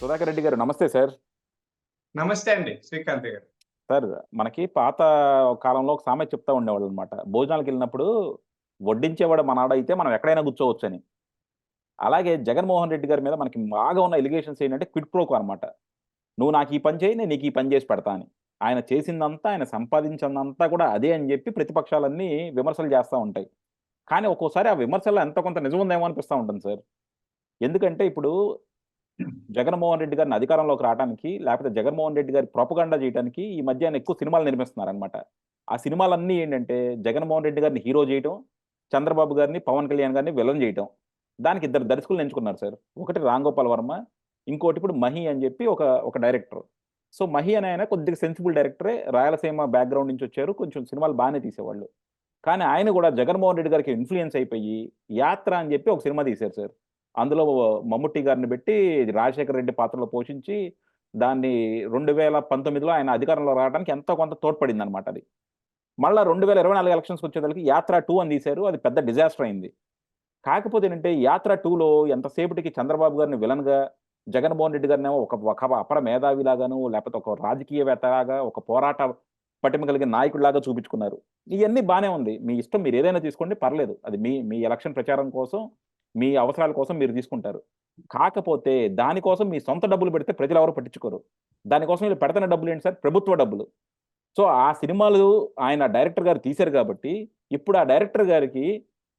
సుధాకర్ రెడ్డి గారు నమస్తే సార్. నమస్తే అండి శ్రీకాంత్ గారు. సార్ మనకి పాత కాలంలో ఒక సామెత చెప్తా ఉండేవాళ్ళనమాట. భోజనాలకెళ్ళినప్పుడు వడ్డించేవాడు మనోడైతే మనం ఎక్కడైనా కూర్చోవచ్చని. అలాగే జగన్మోహన్ రెడ్డి గారి మీద మనకి బాగా ఉన్న ఎలిగేషన్స్ ఏంటంటే క్విడ్ ప్రోకో అనమాట. నువ్వు నాకు ఈ పని చేయి, నేను నీకు ఈ పని చేసి పెడతా అని. ఆయన చేసిందంతా, ఆయన సంపాదించిందంతా కూడా అదే అని చెప్పి ప్రతిపక్షాలన్నీ విమర్శలు చేస్తా ఉంటాయి. కానీ ఒక్కోసారి ఆ విమర్శల్లో ఎంతో కొంత నిజం ఉందేమో అనిపిస్తా ఉంటుంది సార్. ఎందుకంటే ఇప్పుడు జగన్మోహన్ రెడ్డి గారిని అధికారంలోకి రావడానికి, లేకపోతే జగన్మోహన్ రెడ్డి గారి ప్రొపగండా చేయడానికి ఈ మధ్య ఆయన ఎక్కువ సినిమాలు నిర్మిస్తున్నారనమాట. ఆ సినిమాలన్నీ ఏంటంటే జగన్మోహన్ రెడ్డి గారిని హీరో చేయటం, చంద్రబాబు గారిని, పవన్ కళ్యాణ్ గారిని విలన్ చేయటం. దానికి ఇద్దరు దర్శకులను ఎంచుకున్నారు సార్. ఒకటి రామ్ గోపాల్ వర్మ, ఇంకోటి ఇప్పుడు మహి అని చెప్పి ఒక ఒక డైరెక్టర్. సో మహి అనే ఆయన కొద్దిగా సెన్సిబుల్ డైరెక్టరే. రాయలసీమ బ్యాక్‌గ్రౌండ్ నుంచి వచ్చారు. కొంచెం సినిమాలు బానే తీసేవాళ్ళు. కానీ ఆయన కూడా జగన్మోహన్ రెడ్డి గారికి ఇన్‌ఫ్లూయెన్స్ అయిపోయి 'యాత్ర' అని చెప్పి ఒక సినిమా తీశారు సార్. అందులో మమ్ముట్టి గారిని పెట్టి రాజశేఖర రెడ్డి పాత్రలో పోషించి దాన్ని 2019లో ఆయన అధికారంలో రావడానికి ఎంతో కొంత తోడ్పడిందనమాట అది. మళ్ళా 2024 ఎలక్షన్స్‌కొచ్చేసరికి 'యాత్ర 2' అని తీశారు. అది పెద్ద డిజాస్టర్ అయింది. కాకపోతే ఏంటంటే 'యాత్ర 2లో ఎంతసేపటికి చంద్రబాబు గారిని విలన్‌గా, జగన్మోహన్ రెడ్డి గారినేమో ఒక ఒక అపర మేధావిలాగాను, లేకపోతే ఒక రాజకీయవేత్తలాగా, ఒక పోరాట పటిమ కలిగిన నాయకుడిలాగా చూపించుకున్నారు. ఇయన్నీ బానే ఉంది. మీ ఇష్టం మీరేదైనా తీసుకోండి పర్లేదు. అది మీ మీ ఎలక్షన్ ప్రచారం కోసం, మీ అవసరాల కోసం మీరు తీసుకుంటారు. కాకపోతే దానికోసం మీ సొంత డబ్బులు పెడితే ప్రజలెవరు పట్టించుకోరు. దానికోసం వీళ్ళు పెడుతున్న డబ్బులేంటి సార్? ప్రభుత్వ డబ్బులు. సో, ఆ సినిమాలు ఆయన డైరెక్టర్ గారు తీశారు గాబట్టి, ఇప్పుడు ఆ డైరెక్టర్ గారికి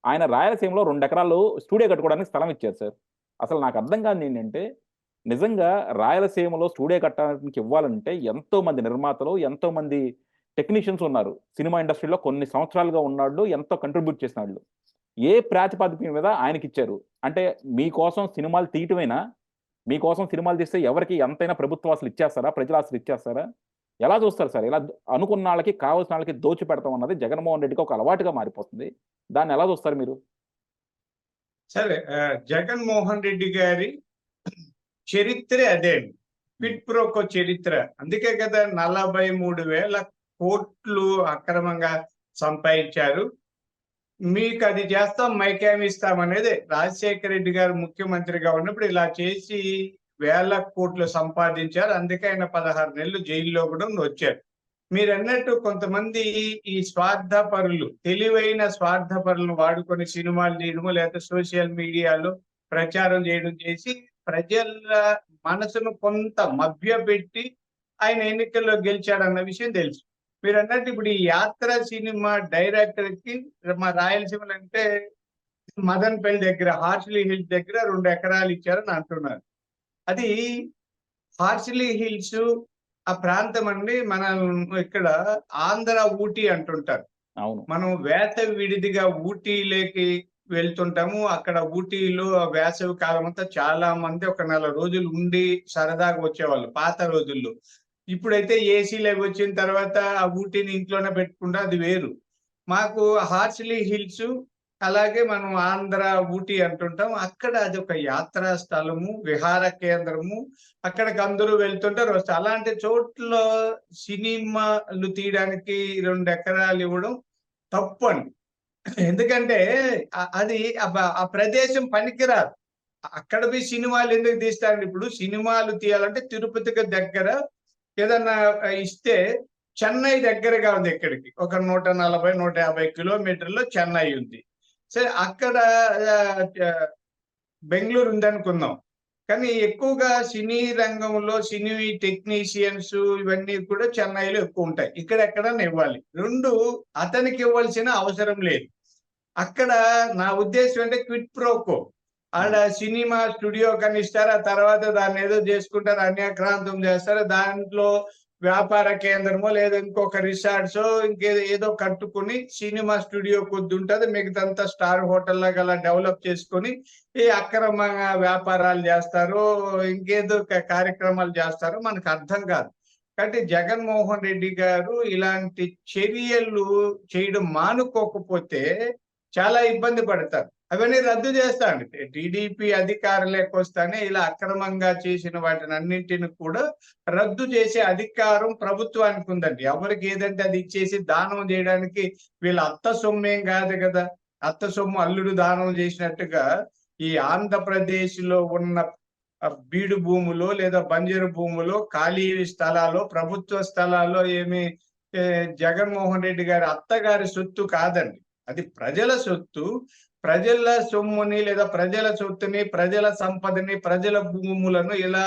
ఆయన రాయలసీమలో 2 ఎకరాలు స్టూడియో కట్టుకోవడానికి స్థలం ఇచ్చారు సార్. అసలు నాకు అర్థం కానిదేంటంటే, నిజంగా రాయలసీమలో స్టూడియో కట్టడానికి ఇవ్వాలంటే ఎంతో మంది నిర్మాతలు, ఎంతో మంది టెక్నీషియన్స్ ఉన్నారు. సినిమా ఇండస్ట్రీలో కొన్ని సంవత్సరాలుగా ఉన్నాళ్ళు, ఎంతో కంట్రిబ్యూట్ చేసినాళ్ళు. ఏ ప్రాతిపదిక మీద ఆయనకిచ్చారు? అంటే మీకోసం సినిమాలు తీయటమేనా? మీకోసం సినిమాలు తీస్తే ఎవరికి ఎంతైనా ప్రభుత్వ ఆస్తులు ఇచ్చేస్తారా? ప్రజల ఆస్తులు ఇచ్చేస్తారా? ఎలా చూస్తారు సార్? ఇలా అనుకున్న ఆళ్ళకి, కావాల్సిన ఆళ్ళకి దోచిపెడతాం అన్నది జగన్మోహన్ రెడ్డికి ఒక అలవాటుగా మారిపోతుంది. దాన్ని ఎలా చూస్తారు మీరు? సరే జగన్మోహన్ రెడ్డి గారి చరిత్రే అదే అండి. హ్మ్. క్విడ్ ప్రోకో చరిత్ర. అందుకే కదా 43,000 కోట్లు అక్రమంగా సంపాదించారు. మీకు అది చేస్తాం, మైకేమి ఇస్తాం అనేది రాజశేఖర రెడ్డి గారు ముఖ్యమంత్రిగా ఉన్నప్పుడు ఇలా చేసి వేల కోట్లు సంపాదించారు. అందుకే ఆయన 16 నెలలు జైల్లో కూడా వచ్చారు. మీరన్నట్టు కొంతమంది ఈ స్వార్థపరులు, తెలివైన స్వార్థపరులను వాడుకొని సినిమాలు తీయడము, లేకపోతే సోషల్ మీడియాలో ప్రచారం చేయడం చేసి ప్రజల మనసును కొంత మభ్యపెట్టి ఆయన ఎన్నికల్లో గెలిచాడన్న విషయం తెలుసు. మీరన్నట్టు ఇప్పుడు ఈ 'యాత్ర' సినిమా డైరెక్టర్‌కి మా రాయలసీమలో అంటే మదనపల్లి దగ్గర, హార్సిలీ హిల్స్ దగ్గర 2 ఎకరాలు ఇచ్చారని అంటున్నారు. అది హార్సిలీ హిల్స్ ఆ ప్రాంతం అండి. మనం ఇక్కడ ఆంధ్ర ఊటీ అంటుంటారు. అవును. మనం వేసవి విడిదిగా ఊటీలోకి వెళ్తుంటాము. అక్కడ ఊటీలో వేసవి కాలం అంతా చాలా మంది ఒక నెల రోజులు ఉండి సరదాగా వచ్చేవాళ్ళు పాత రోజుల్లో. ఇప్పుడైతే ఏసీలవి వచ్చిన తర్వాత ఆ ఊటీని ఇంట్లోనే పెట్టుకుంటే అది వేరు. మాకు హార్సిలీ హిల్స్ అలాగే మనం ఆంధ్ర ఊటీ అంటుంటాం. అక్కడ అదొక యాత్రా స్థలము, విహార కేంద్రము. అక్కడికి అందరూ వెళ్తుంటారు, వస్తారు. అలాంటి చోట్ల సినిమాలు తీయడానికి 2 ఎకరాలు ఇవ్వడం తప్పండి. ఎందుకంటే అది ఆ ప్రదేశం పనికిరాదు. అక్కడ పోయి సినిమాలు ఎందుకు తీస్తారండి? ఇప్పుడు సినిమాలు తీయాలంటే తిరుపతికి దగ్గర ఏదన్నా ఇస్తే చెన్నై దగ్గరగా ఉంది ఇక్కడికి. ఒక 140, 150 కిలోమీటర్‌లో చెన్నై ఉంది. సరే అక్కడ బెంగుళూరు ఉందనుకుందాం. కానీ ఎక్కువగా సినీ రంగంలో సినీ టెక్నీషియన్స్ ఇవన్నీ కూడా చెన్నైలో ఎక్కువుంటాయి. ఇక్కడ ఎక్కడన్నా ఇవ్వాలి. 2 అతనికి ఇవ్వాల్సిన అవసరం లేదు. అక్కడ నా ఉద్దేశ్యం అంటే క్విడ్ ప్రోకో. ఆడ హ్మ్. సినిమా స్టూడియో కనిస్తారు. ఆ తర్వాత దాన్నేదో జేసుకుంటారు. అన్యాక్రాంతం జేస్తారు. దాంట్లో వ్యాపార కేంద్రమో లేదా ఇంకొక రిసార్ట్సో ఏదో కట్టుకొని సినిమా స్టూడియో కొద్దుంటది. మిగతాదంతా స్టార్ హోటల్‌లాగా అలా డెవలప్ చేసుకొని ఈ అక్రమంగా వ్యాపారాలు జేస్తారో, ఇంకేదో కార్యక్రమాలు జేస్తారో మనకర్థం గాదు. కాబట్టి జగన్మోహన్ రెడ్డి గారు ఇలాంటి చర్యలు చేయడం మానుకోకపోతే చాలా ఇబ్బంది పడతారు. అవన్నీ రద్దు చేస్తా అండి. టీడీపీ అధికారంలోకొస్తానే ఇలా అక్రమంగా చేసిన వాటినన్నింటిని కూడా రద్దు చేసే అధికారం ప్రభుత్వానికి ఉందండి. ఎవరికి ఏదంటే అది ఇచ్చేసి దానం చేయడానికి వీళ్ళ అత్త సొమ్మేం కాదు కదా! అత్త సొమ్ము అల్లుడు దానం చేసినట్టుగా ఈ ఆంధ్రప్రదేశ్‌లో ఉన్న బీడు భూములో లేదా బంజరు భూములో ఖాళీ స్థలాల్లో ప్రభుత్వ స్థలాల్లో ఏమి జగన్మోహన్ రెడ్డి గారి అత్తగారి సొత్తు కాదండి. అది ప్రజల సొత్తు. ప్రజల సొమ్ముని లేదా ప్రజల సొత్తుని, ప్రజల సంపదని, ప్రజల భూములను ఇలా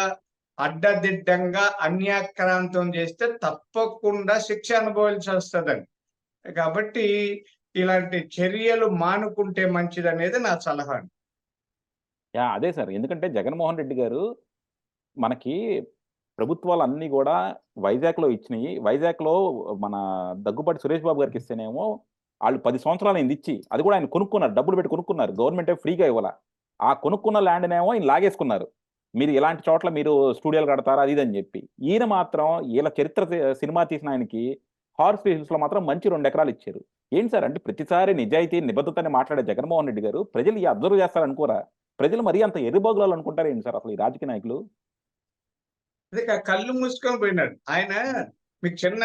అడ్డదిడ్డంగా అన్యాక్రాంతం చేస్తే తప్పకుండా శిక్ష అనుభవించాల్సి వస్తుందండి. కాబట్టి ఇలాంటి చర్యలు మానుకుంటే మంచిదనేది నా సలహా. అదే సార్. ఎందుకంటే జగన్మోహన్ రెడ్డి గారు మనకి ప్రభుత్వాలన్నీ గూడా వైజాగ్‌లో ఇచ్చినియి. వైజాగ్‌లో మన దగ్గుబాటి సురేష్ బాబు గారికి ఇస్తేనేమో ఆళ్ళు 10 సంవత్సరాలయింది ఇచ్చి. అది కూడా ఆయన కొనుక్కున్నారు. డబ్బులు పెట్టి కొనుక్కున్నారు. గవర్నమెంటే ఫ్రీగా ఇవ్వల. ఆ కొనుక్కున్న ల్యాండ్‌నేమో ఈయన లాగేసుకున్నారు. మీరు ఇలాంటి చోట్ల మీరు స్టూడియోలు కడతారా అది ఇది అని జెప్పి. ఈయన మాత్రం ఈళ్ళ చరిత్ర సినిమా తీసిన ఆయనకి హార్స్ హిల్స్‌లో మాత్రం మంచి 2 ఎకరాలు ఇచ్చారు. ఏంటి సార్ అంటే ప్రతిసారి నిజాయితీ, నిబద్ధతని మాట్లాడే జగన్మోహన్ రెడ్డి గారు ప్రజలు ఈ అబ్జర్వ్ చేస్తారనుకోరా? ప్రజలు మరీ అంత ఎర్రిబాగులోళ్ళు అనుకుంటారేంటి సార్ అసలు ఈ రాజకీయ నాయకులు? అదే కళ్ళు మూసుకొని పోయినాడు. ఆయన మీకు చిన్న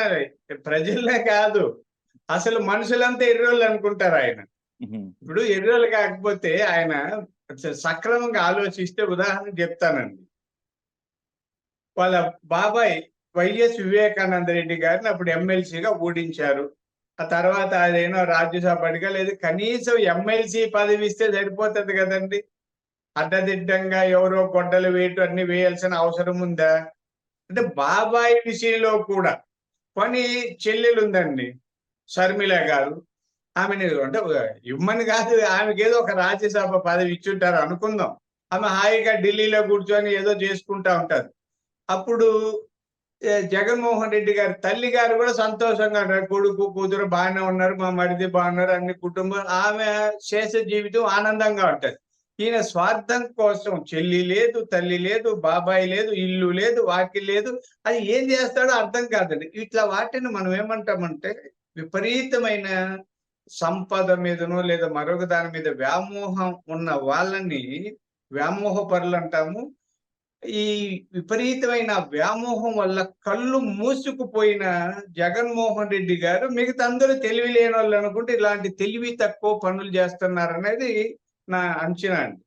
ప్రజలే కాదు, అసలు మనుషులంతా ఎర్రోళ్ళు అనుకుంటారు ఆయన. హుహు. ఇప్పుడు ఎర్రోళ్ళు కాకపోతే ఆయన సక్రమంగా ఆలోచిస్తే ఉదాహరణ చెప్తానండి. వాళ్ళ బాబాయ్ వైఎస్ వివేకానంద రెడ్డి గారిని అప్పుడు ఎమ్మెల్సీగా ఓడించారు. ఆ తర్వాత అదేనో రాజ్యసభడిగా లేదు, కనీసం ఎమ్మెల్సీ పదవి ఇస్తే సరిపోతుంది కదండి. అడ్డదిడ్డంగా ఎవరో గొడ్డలు వేయటం అన్ని వేయాల్సిన అవసరం ఉందా? అంటే బాబాయ్ విషయంలో కూడా కొన్ని చెల్లెలు ఉందండి, షర్మిల గారు. ఆమెని అంటే ఇమ్మని కాదు, ఆమెకి ఏదో ఒక రాజ్యసభ పదవి ఇచ్చుంటారు అనుకుందాం. ఆమె హాయిగా ఢిల్లీలో కూర్చొని ఏదో చేసుకుంటా ఉంటారు. అప్పుడు జగన్మోహన్ రెడ్డి గారి తల్లి గారు కూడా సంతోషంగా ఉన్నారు. కొడుకు కూతురు బాగానే ఉన్నారు, మా మరిది బాగున్నారు, అన్ని కుటుంబం, ఆమె శేష జీవితం ఆనందంగా ఉంటది. ఈయన స్వార్థం కోసం చెల్లి లేదు, తల్లి లేదు, బాబాయ్ లేదు, ఇల్లు లేదు, వాకిలి లేదు. అది ఏం చేస్తాడో అర్థం కాదండి. ఇట్లా వాటిని మనం ఏమంటామంటే విపరీతమైన సంపద మీదనో లేదా మరొక దాని మీద వ్యామోహం ఉన్న వాళ్ళని వ్యామోహపరులు అంటాము. ఈ విపరీతమైన వ్యామోహం వల్ల కళ్ళు మూసుకుపోయిన జగన్మోహన్ రెడ్డి గారు మిగతా అందరూ తెలివి లేని వాళ్ళు అనుకుంటే ఇలాంటి తెలివి తక్కువ పనులు చేస్తున్నారనేది నా అంచనా అండి.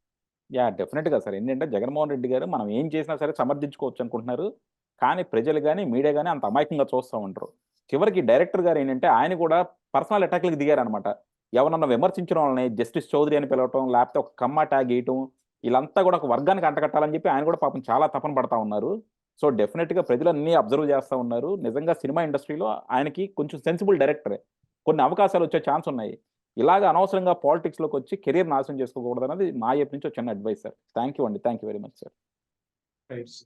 డెఫినెట్‌గా సార్. ఏంటంటే జగన్మోహన్ రెడ్డి గారు మనం ఏం చేసినా సరే సమర్థించుకోవచ్చు అనుకుంటున్నారు. కానీ ప్రజలు గాని, మీడియా గాని అంత అమాయకంగా చూస్తా ఉంటారు. చివరికి డైరెక్టర్ గారు ఏంటంటే ఆయన కూడా పర్సనల్ అటాక్‌లకి దిగారనమాట. ఎవరన్నా విమర్శించిన వాళ్ళని జస్టిస్ చౌదరి అని పిలవటం, లేకపోతే ఒక కమ్మ ట్యాగ్ ఎయటం, ఈళ్ళంతా కూడా ఒక వర్గానికి అంటగట్టాలని చెప్పి ఆయన కూడా పాపం చాలా తపన పడతా ఉన్నారు. సో, డెఫినెట్‌గా ప్రజలన్నీ అబ్జర్వ్ చేస్తా ఉన్నారు. నిజంగా సినిమా ఇండస్ట్రీలో ఆయనకి కొంచెం సెన్సిబుల్ డైరెక్టరే. కొన్ని అవకాశాలొచ్చే ఛాన్స్ ఉన్నాయి. ఇలాగ అనవసరంగా పాలిటిక్స్‌లోకొచ్చి కెరియర్ నాశనం చేసుకోకూడదన్నది నా వైపు నుంచి ఒక చిన్న అడ్వైస్ సార్. థాంక్ యూ అండి. Thank you very much sir. Right.